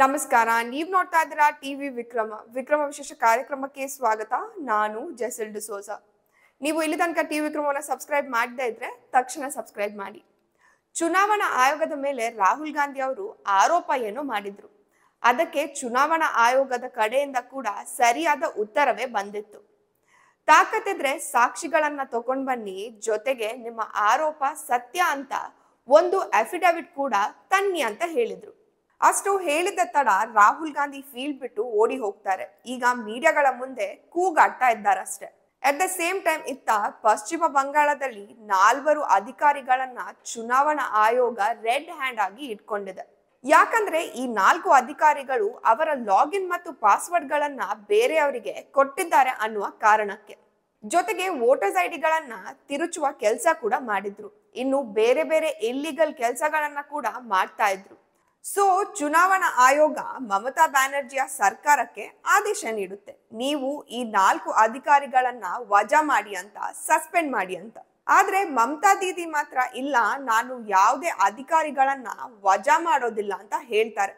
ನಮಸ್ಕಾರ. ನೀವ್ ನೋಡ್ತಾ ಇದ್ದೀರಾ ಟಿವಿ ವಿಕ್ರಮ ವಿಶೇಷ ಕಾರ್ಯಕ್ರಮಕ್ಕೆ ಸ್ವಾಗತ. ನಾನು ಜೆಸಿಲ್ ಡಿಸೋಜ. ನೀವು ಇಲ್ಲಿ ತನಕ ಟಿವಿ ವಿಕ್ರಮವನ್ನ ಸಬ್ಸ್ಕ್ರೈಬ್ ಮಾಡದೇ ಇದ್ರೆ ತಕ್ಷಣ ಸಬ್ಸ್ಕ್ರೈಬ್ ಮಾಡಿ. ಚುನಾವಣಾ ಆಯೋಗದ ಮೇಲೆ ರಾಹುಲ್ ಗಾಂಧಿ ಅವರು ಆರೋಪ ಏನೋ ಮಾಡಿದ್ರು. ಅದಕ್ಕೆ ಚುನಾವಣಾ ಆಯೋಗದ ಕಡೆಯಿಂದ ಕೂಡ ಸರಿಯಾದ ಉತ್ತರವೇ ಬಂದಿತ್ತು. ತಾಕತ್ತಿದ್ರೆ ಸಾಕ್ಷಿಗಳನ್ನ ತಗೊಂಡ್ ಬನ್ನಿ, ಜೊತೆಗೆ ನಿಮ್ಮ ಆರೋಪ ಸತ್ಯ ಅಂತ ಒಂದು ಅಫಿಡವಿಟ್ ಕೂಡ ತನ್ನಿ ಅಂತ ಹೇಳಿದ್ರು. ಅಷ್ಟು ಹೇಳಿದ ತಡ ರಾಹುಲ್ ಗಾಂಧಿ ಫೀಲ್ಡ್ ಬಿಟ್ಟು ಓಡಿ ಹೋಗ್ತಾರೆ. ಈಗ ಮೀಡಿಯಾಗಳ ಮುಂದೆ ಕೂಗಾಡ್ತಾ ಇದ್ದಾರಷ್ಟೇ. ಅಟ್ ದ ಸೇಮ್ ಟೈಮ್ ಇತ್ತ ಪಶ್ಚಿಮ ಬಂಗಾಳದಲ್ಲಿ 4 ಅಧಿಕಾರಿಗಳನ್ನ ಚುನಾವಣಾ ಆಯೋಗ ರೆಡ್ ಹ್ಯಾಂಡ್ ಆಗಿ ಇಟ್ಕೊಂಡಿದೆ. ಯಾಕಂದ್ರೆ ಈ 4 ಅಧಿಕಾರಿಗಳು ಅವರ ಲಾಗಿನ್ ಮತ್ತು ಪಾಸ್ವರ್ಡ್ ಗಳನ್ನ ಬೇರೆಯವರಿಗೆ ಕೊಟ್ಟಿದ್ದಾರೆ ಅನ್ನುವ ಕಾರಣಕ್ಕೆ. ಜೊತೆಗೆ ವೋಟರ್ಸ್ ಐಡಿಗಳನ್ನ ತಿರುಚುವ ಕೆಲಸ ಕೂಡ ಮಾಡಿದ್ರು. ಇನ್ನು ಬೇರೆ ಬೇರೆ ಇಲ್ಲಿಗಲ್ ಕೆಲಸಗಳನ್ನ ಕೂಡ ಮಾಡ್ತಾ ಇದ್ರು. ಸೊ ಚುನಾವಣಾ ಆಯೋಗ ಮಮತಾ ಬ್ಯಾನರ್ಜಿಯ ಸರ್ಕಾರಕ್ಕೆ ಆದೇಶ ನೀಡುತ್ತೆ, ನೀವು ಈ 4 ಅಧಿಕಾರಿಗಳನ್ನ ವಜಾ ಮಾಡಿ ಅಂತ, ಸಸ್ಪೆಂಡ್ ಮಾಡಿ ಅಂತ. ಆದ್ರೆ ಮಮತಾ ದೀದಿ ಮಾತ್ರ ಇಲ್ಲ, ನಾನು ಯಾವುದೇ ಅಧಿಕಾರಿಗಳನ್ನ ವಜಾ ಮಾಡೋದಿಲ್ಲ ಅಂತ ಹೇಳ್ತಾರೆ.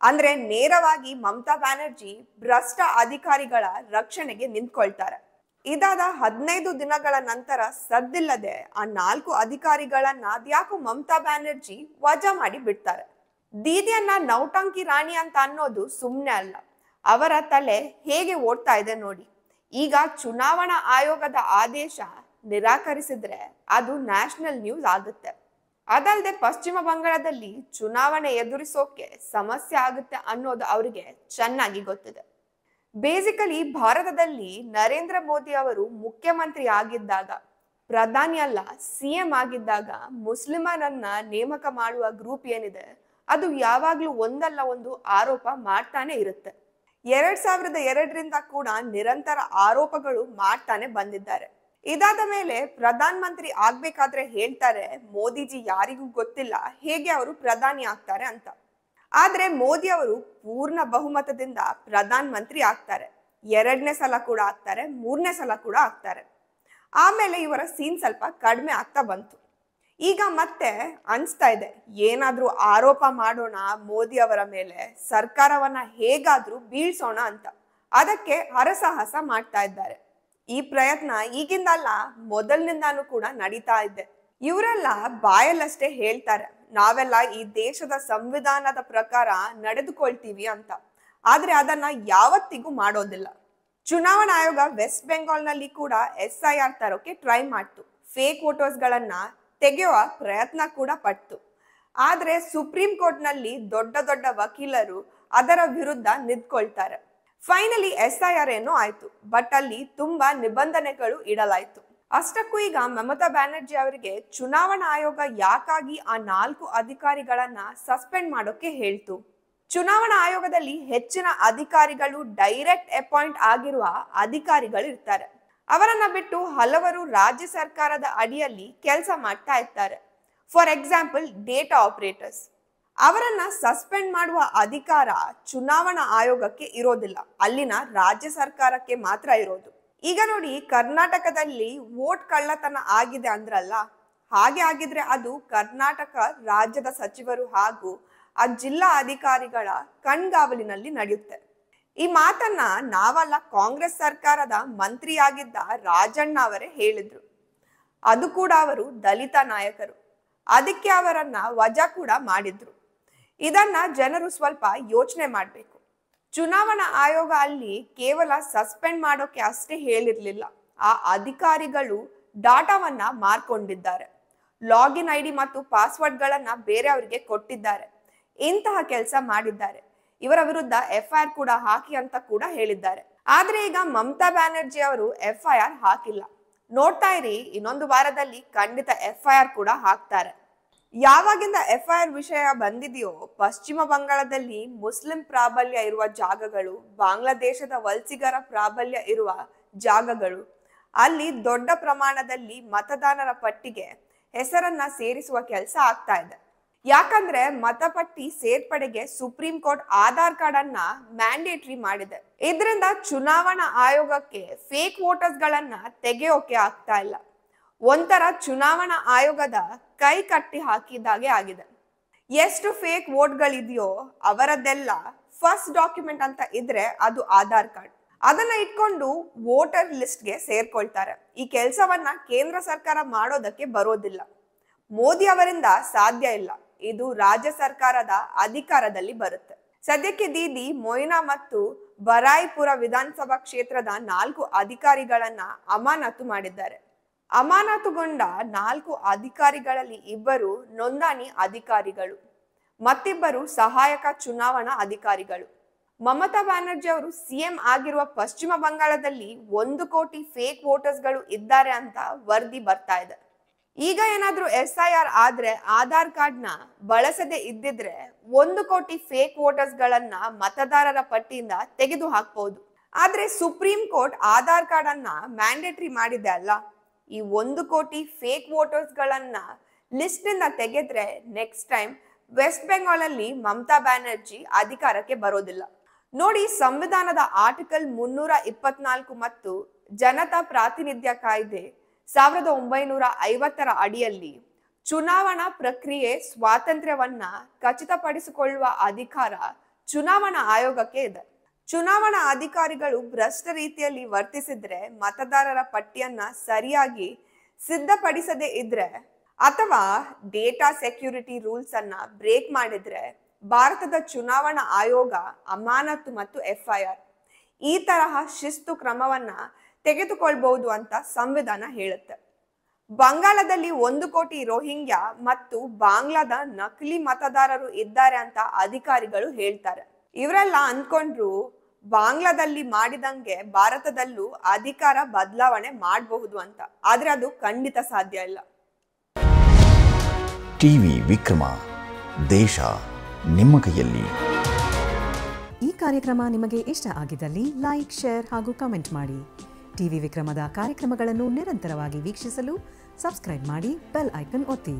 ಅಂದ್ರೆ ನೇರವಾಗಿ ಮಮತಾ ಬ್ಯಾನರ್ಜಿ ಭ್ರಷ್ಟ ಅಧಿಕಾರಿಗಳ ರಕ್ಷಣೆಗೆ ನಿಂತ್ಕೊಳ್ತಾರೆ. ಇದಾದ 15 ದಿನಗಳ ನಂತರ ಸದ್ದಿಲ್ಲದೆ ಆ 4 ಅಧಿಕಾರಿಗಳನ್ನ ಅದ್ಯಾಕೋ ಮಮತಾ ಬ್ಯಾನರ್ಜಿ ವಜಾ ಮಾಡಿ ಬಿಡ್ತಾರೆ. ದೀದಿಯನ್ನ ನೌಟಂಕಿ ರಾಣಿ ಅಂತ ಅನ್ನೋದು ಸುಮ್ಮನೆ ಅಲ್ಲ, ಅವರ ತಲೆ ಹೇಗೆ ಓಡ್ತಾ ಇದೆ ನೋಡಿ. ಈಗ ಚುನಾವಣಾ ಆಯೋಗದ ಆದೇಶ ನಿರಾಕರಿಸಿದ್ರೆ ಅದು ನ್ಯಾಷನಲ್ ನ್ಯೂಸ್ ಆಗುತ್ತೆ. ಅದಲ್ಲದೆ ಪಶ್ಚಿಮ ಬಂಗಾಳದಲ್ಲಿ ಚುನಾವಣೆ ಎದುರಿಸೋಕೆ ಸಮಸ್ಯೆ ಆಗುತ್ತೆ ಅನ್ನೋದು ಅವರಿಗೆ ಚೆನ್ನಾಗಿ ಗೊತ್ತಿದೆ. ಬೇಸಿಕಲಿ ಭಾರತದಲ್ಲಿ ನರೇಂದ್ರ ಮೋದಿ ಅವರು ಮುಖ್ಯಮಂತ್ರಿ ಆಗಿದ್ದಾಗ, ಪ್ರಧಾನಿ ಅಲ್ಲ CM ಆಗಿದ್ದಾಗ ಮುಸ್ಲಿಮರನ್ನ ನೇಮಕ ಮಾಡುವ ಗ್ರೂಪ್ ಏನಿದೆ ಅದು ಯಾವಾಗ್ಲೂ ಒಂದಲ್ಲ ಒಂದು ಆರೋಪ ಮಾಡ್ತಾನೆ ಇರುತ್ತೆ. 2002ರಿಂದ ಕೂಡ ನಿರಂತರ ಆರೋಪಗಳು ಮಾಡ್ತಾನೆ ಬಂದಿದ್ದಾರೆ. ಇದಾದ ಮೇಲೆ ಪ್ರಧಾನ ಮಂತ್ರಿ ಆಗ್ಬೇಕಾದ್ರೆ ಹೇಳ್ತಾರೆ, ಮೋದಿಜಿ ಯಾರಿಗೂ ಗೊತ್ತಿಲ್ಲ ಹೇಗೆ ಅವರು ಪ್ರಧಾನಿ ಆಗ್ತಾರೆ ಅಂತ. ಆದ್ರೆ ಮೋದಿ ಅವರು ಪೂರ್ಣ ಬಹುಮತದಿಂದ ಪ್ರಧಾನ ಮಂತ್ರಿ ಆಗ್ತಾರೆ. 2ನೇ ಸಲ ಕೂಡ ಆಗ್ತಾರೆ, 3ನೇ ಸಲ ಕೂಡ ಆಗ್ತಾರೆ. ಆಮೇಲೆ ಇವರ ಸೀನ್ ಸ್ವಲ್ಪ ಕಡಿಮೆ ಆಗ್ತಾ ಬಂತು. ಈಗ ಮತ್ತೆ ಅನ್ಸ್ತಾ ಇದೆ, ಏನಾದ್ರೂ ಆರೋಪ ಮಾಡೋಣ ಮೋದಿ ಅವರ ಮೇಲೆ, ಸರ್ಕಾರವನ್ನ ಹೇಗಾದ್ರೂ ಬೀಳ್ಸೋಣ ಅಂತ. ಅದಕ್ಕೆ ಹರಸಾಹಸ ಮಾಡ್ತಾ ಇದ್ದಾರೆ. ಈ ಪ್ರಯತ್ನ ಈಗಿಂದಲ್ಲ, ಮೊದಲಿನಿಂದಾನು ಕೂಡ ನಡೀತಾ ಇದೆ. ಇವರೆಲ್ಲ ಬಾಯಲ್ಲಷ್ಟೇ ಹೇಳ್ತಾರೆ, ನಾವೆಲ್ಲ ಈ ದೇಶದ ಸಂವಿಧಾನದ ಪ್ರಕಾರ ನಡೆದುಕೊಳ್ತೀವಿ ಅಂತ. ಆದ್ರೆ ಅದನ್ನ ಯಾವತ್ತಿಗೂ ಮಾಡೋದಿಲ್ಲ. ಚುನಾವಣಾ ಆಯೋಗ ವೆಸ್ಟ್ ಬೆಂಗಾಲ್ ನಲ್ಲಿ ಕೂಡ SIR ತರೋಕೆ ಟ್ರೈ ಮಾಡ್ತು. ಫೇಕ್ ವೋಟರ್ಸ್ ಗಳನ್ನ ತೆಗೆಯುವ ಪ್ರಯತ್ನ ಕೂಡ ಪಟ್ಟು. ಆದ್ರೆ ಸುಪ್ರೀಂ ಕೋರ್ಟ್ ನಲ್ಲಿ ದೊಡ್ಡ ದೊಡ್ಡ ವಕೀಲರು ಅದರ ವಿರುದ್ಧ ನಿಂತ್ಕೊಳ್ತಾರೆ. ಫೈನಲಿ SIR ಏನೋ ಆಯ್ತು, ಬಟ್ ಅಲ್ಲಿ ತುಂಬಾ ನಿಬಂಧನೆಗಳು ಇಡಲಾಯ್ತು. ಅಷ್ಟಕ್ಕೂ ಈಗ ಮಮತಾ ಬ್ಯಾನರ್ಜಿ ಅವರಿಗೆ ಚುನಾವಣಾ ಆಯೋಗ ಯಾಕಾಗಿ ಆ 4 ಅಧಿಕಾರಿಗಳನ್ನ ಸಸ್ಪೆಂಡ್ ಮಾಡೋಕೆ ಹೇಳ್ತು? ಚುನಾವಣಾ ಆಯೋಗದಲ್ಲಿ ಹೆಚ್ಚಿನ ಅಧಿಕಾರಿಗಳು ಡೈರೆಕ್ಟ್ ಅಪಾಯಿಂಟ್ ಆಗಿರುವ ಅಧಿಕಾರಿಗಳು ಇರ್ತಾರೆ. ಅವರನ್ನ ಬಿಟ್ಟು ಹಲವರು ರಾಜ್ಯ ಸರ್ಕಾರದ ಅಡಿಯಲ್ಲಿ ಕೆಲಸ ಮಾಡ್ತಾ ಇರ್ತಾರೆ. For example data operators. ಅವರನ್ನ ಸಸ್ಪೆಂಡ್ ಮಾಡುವ ಅಧಿಕಾರ ಚುನಾವಣಾ ಆಯೋಗಕ್ಕೆ ಇರೋದಿಲ್ಲ, ಅಲ್ಲಿನ ರಾಜ್ಯ ಸರ್ಕಾರಕ್ಕೆ ಮಾತ್ರ ಇರೋದು. ಈಗ ನೋಡಿ, ಕರ್ನಾಟಕದಲ್ಲಿ ವೋಟ್ ಕಳ್ಳತನ ಆಗಿದೆ ಅಂದ್ರಲ್ಲ, ಹಾಗೆ ಆಗಿದ್ರೆ ಅದು ಕರ್ನಾಟಕ ರಾಜ್ಯದ ಸಚಿವರು ಹಾಗೂ ಆ ಜಿಲ್ಲಾ ಅಧಿಕಾರಿಗಳ ಕಣ್ಗಾವಲಿನಲ್ಲಿ ನಡೆಯುತ್ತೆ. ಈ ಮಾತನ್ನ ನಾವಲ್ಲ, ಕಾಂಗ್ರೆಸ್ ಸರ್ಕಾರದ ಮಂತ್ರಿಯಾಗಿದ್ದ ರಾಜಣ್ಣ ಅವರೇ ಹೇಳಿದ್ರು. ಅದು ಕೂಡ ಅವರು ದಲಿತ ನಾಯಕರು, ಅದಕ್ಕೆ ಅವರನ್ನ ವಜಾ ಕೂಡ ಮಾಡಿದ್ರು. ಇದನ್ನ ಜನರು ಸ್ವಲ್ಪ ಯೋಚನೆ ಮಾಡ್ಬೇಕು. ಚುನಾವಣಾ ಆಯೋಗ ಅಲ್ಲಿ ಕೇವಲ ಸಸ್ಪೆಂಡ್ ಮಾಡೋಕೆ ಅಷ್ಟೇ ಹೇಳಿರ್ಲಿಲ್ಲ, ಆ ಅಧಿಕಾರಿಗಳು ಡಾಟಾವನ್ನ ಮಾರ್ಕೊಂಡಿದ್ದಾರೆ, ಲಾಗಿನ್ ID ಮತ್ತು ಪಾಸ್ವರ್ಡ್ ಗಳನ್ನ ಬೇರೆಯವರಿಗೆ ಕೊಟ್ಟಿದ್ದಾರೆ, ಇಂತಹ ಕೆಲಸ ಮಾಡಿದ್ದಾರೆ. ಇವರ ವಿರುದ್ಧ FIR ಕೂಡ ಹಾಕಿ ಅಂತ ಕೂಡ ಹೇಳಿದ್ದಾರೆ. ಆದ್ರೆ ಈಗ ಮಮತಾ ಬ್ಯಾನರ್ಜಿ ಅವರು FIR ಹಾಕಿಲ್ಲ. ನೋಡ್ತಾ ಇರಿ, ಇನ್ನೊಂದು ವಾರದಲ್ಲಿ ಖಂಡಿತ FIR ಕೂಡ ಹಾಕ್ತಾರೆ. ಯಾವಾಗಿಂದ FIR ವಿಷಯ ಬಂದಿದೆಯೋ, ಪಶ್ಚಿಮ ಬಂಗಾಳದಲ್ಲಿ ಮುಸ್ಲಿಂ ಪ್ರಾಬಲ್ಯ ಇರುವ ಜಾಗಗಳು, ಬಾಂಗ್ಲಾದೇಶದ ವಲಸಿಗರ ಪ್ರಾಬಲ್ಯ ಇರುವ ಜಾಗಗಳು, ಅಲ್ಲಿ ದೊಡ್ಡ ಪ್ರಮಾಣದಲ್ಲಿ ಮತದಾರರ ಪಟ್ಟಿಗೆ ಹೆಸರನ್ನ ಸೇರಿಸುವ ಕೆಲಸ ಆಗ್ತಾ ಇದೆ. ಯಾಕಂದ್ರೆ ಮತಪಟ್ಟಿ ಸೇರ್ಪಡೆಗೆ ಸುಪ್ರೀಂ ಕೋರ್ಟ್ ಆಧಾರ್ ಕಾರ್ಡ್ ಅನ್ನ ಮ್ಯಾಂಡೇಟರಿ ಮಾಡಿದೆ. ಇದರಿಂದ ಚುನಾವಣಾ ಆಯೋಗಕ್ಕೆ ಫೇಕ್ ವೋಟರ್ಸ್ ಗಳನ್ನ ತೆಗೆಯೋಕೆ ಆಗ್ತಾ ಇಲ್ಲ. ಒಂಥರ ಚುನಾವಣಾ ಆಯೋಗದ ಕೈ ಕಟ್ಟಿ ಹಾಕಿದಾಗೆ ಆಗಿದೆ. ಎಷ್ಟು ಫೇಕ್ ವೋಟ್ಗಳಿದೆಯೋ ಅವರದ್ದೆಲ್ಲ ಫಸ್ಟ್ ಡಾಕ್ಯುಮೆಂಟ್ ಅಂತ ಇದ್ರೆ ಅದು ಆಧಾರ್ ಕಾರ್ಡ್. ಅದನ್ನ ಇಟ್ಕೊಂಡು ವೋಟರ್ ಲಿಸ್ಟ್ಗೆ ಸೇರ್ಕೊಳ್ತಾರೆ. ಈ ಕೆಲಸವನ್ನ ಕೇಂದ್ರ ಸರ್ಕಾರ ಮಾಡೋದಕ್ಕೆ ಬರೋದಿಲ್ಲ. ಮೋದಿ ಅವರಿಂದ ಸಾಧ್ಯ ಇಲ್ಲ. ಇದು ರಾಜ್ಯ ಸರ್ಕಾರದ ಅಧಿಕಾರದಲ್ಲಿ ಬರುತ್ತೆ. ಸದ್ಯಕ್ಕೆ ದೀದಿ ಮೊಯ್ನಾ ಮತ್ತು ಬರಾಯಿಪುರ ವಿಧಾನಸಭಾ ಕ್ಷೇತ್ರದ 4 ಅಧಿಕಾರಿಗಳನ್ನ ಅಮಾನತು ಮಾಡಿದ್ದಾರೆ. ಅಮಾನತುಗೊಂಡ 4 ಅಧಿಕಾರಿಗಳಲ್ಲಿ 2 ನೋಂದಣಿ ಅಧಿಕಾರಿಗಳು ಮತ್ತಿಬ್ಬರು ಸಹಾಯಕ ಚುನಾವಣಾ ಅಧಿಕಾರಿಗಳು. ಮಮತಾ ಬ್ಯಾನರ್ಜಿ ಅವರು ಸಿಎಂ ಆಗಿರುವ ಪಶ್ಚಿಮ ಬಂಗಾಳದಲ್ಲಿ 1 ಕೋಟಿ ಫೇಕ್ ವೋಟರ್ಸ್ಗಳು ಇದ್ದಾರೆ ಅಂತ ವರದಿ ಬರ್ತಾ ಇದೆ. ಈಗ ಏನಾದ್ರೂ SIR ಆದ್ರೆ ಆಧಾರ್ ಕಾರ್ಡ್ ನ ಬಳಸದೆ ಇದ್ದಿದ್ರೆ 1 ಕೋಟಿ ಫೇಕ್ ವೋಟರ್ಸ್ ಗಳನ್ನ ಮತದಾರರ ಪಟ್ಟಿಯಿಂದ ತೆಗೆದು ಹಾಕಬಹುದು. ಆದ್ರೆ ಸುಪ್ರೀಂ ಕೋರ್ಟ್ ಆಧಾರ್ ಕಾರ್ಡ್ ಅನ್ನ ಮ್ಯಾಂಡೇಟರಿ ಮಾಡಿದೆ ಅಲ್ಲ. ಈ 1 ಕೋಟಿ ಫೇಕ್ ವೋಟರ್ಸ್ ಗಳನ್ನ ಲಿಸ್ಟ್ ನಿಂದ ತೆಗೆದ್ರೆ ನೆಕ್ಸ್ಟ್ ಟೈಮ್ ವೆಸ್ಟ್ ಬೆಂಗಾಲ್ ಅಲ್ಲಿ ಮಮತಾ ಬ್ಯಾನರ್ಜಿ ಅಧಿಕಾರಕ್ಕೆ ಬರೋದಿಲ್ಲ. ನೋಡಿ, ಸಂವಿಧಾನದ ಆರ್ಟಿಕಲ್ 324 ಮತ್ತು ಜನತಾ ಪ್ರಾತಿನಿಧ್ಯ ಕಾಯ್ದೆ 1950 ಅಡಿಯಲ್ಲಿ ಚುನಾವಣಾ ಪ್ರಕ್ರಿಯೆ ಸ್ವಾತಂತ್ರ್ಯವನ್ನ ಖಚಿತಪಡಿಸಿಕೊಳ್ಳುವ ಅಧಿಕಾರ ಚುನಾವಣಾ ಆಯೋಗಕ್ಕೆ ಇದೆ. ಚುನಾವಣಾ ಅಧಿಕಾರಿಗಳು ಭ್ರಷ್ಟ ರೀತಿಯಲ್ಲಿ ವರ್ತಿಸಿದ್ರೆ, ಮತದಾರರ ಪಟ್ಟಿಯನ್ನ ಸರಿಯಾಗಿ ಸಿದ್ಧಪಡಿಸದೇ ಇದ್ರೆ ಅಥವಾ ಡೇಟಾ ಸೆಕ್ಯೂರಿಟಿ ರೂಲ್ಸ್ ಅನ್ನ ಬ್ರೇಕ್ ಮಾಡಿದ್ರೆ ಭಾರತದ ಚುನಾವಣಾ ಆಯೋಗ ಅಮಾನತು ಮತ್ತು FIR ಈ ತರಹ ಶಿಸ್ತು ಕ್ರಮವನ್ನ ತೆಗೆದುಕೊಳ್ಬಹುದು ಅಂತ ಸಂವಿಧಾನ ಹೇಳುತ್ತೆ. ಬಂಗಾಳದಲ್ಲಿ 1 ಕೋಟಿ ರೋಹಿಂಗ್ಯಾ ಮತ್ತು ಬಾಂಗ್ಲಾದ ನಕಲಿ ಮತದಾರರು ಇದ್ದಾರೆ ಅಂತ ಅಧಿಕಾರಿಗಳು ಹೇಳ್ತಾರೆ. ಇವರೆಲ್ಲ ಅಂದ್ಕೊಂಡ್ರು ಬಾಂಗ್ಲಾದಲ್ಲಿ ಮಾಡಿದಂಗೆ ಭಾರತದಲ್ಲೂ ಅಧಿಕಾರ ಬದಲಾವಣೆ ಮಾಡಬಹುದು ಅಂತ. ಆದ್ರೆ ಅದು ಖಂಡಿತ ಸಾಧ್ಯ ಇಲ್ಲ. ಟಿವಿ ವಿಕ್ರಮ, ದೇಶ ನಿಮ್ಮ ಕೈಯಲ್ಲಿ. ಈ ಕಾರ್ಯಕ್ರಮ ನಿಮಗೆ ಇಷ್ಟ ಆಗಿದ್ದಲ್ಲಿ ಲೈಕ್, ಶೇರ್ ಹಾಗೂ ಕಮೆಂಟ್ ಮಾಡಿ. ಟಿವಿ ವಿಕ್ರಮದ ಕಾರ್ಯಕ್ರಮಗಳನ್ನು ನಿರಂತರವಾಗಿ ವೀಕ್ಷಿಸಲು ಸಬ್ಸ್ಕ್ರೈಬ್ ಮಾಡಿ, ಬೆಲ್ ಐಕನ್ ಒತ್ತಿ.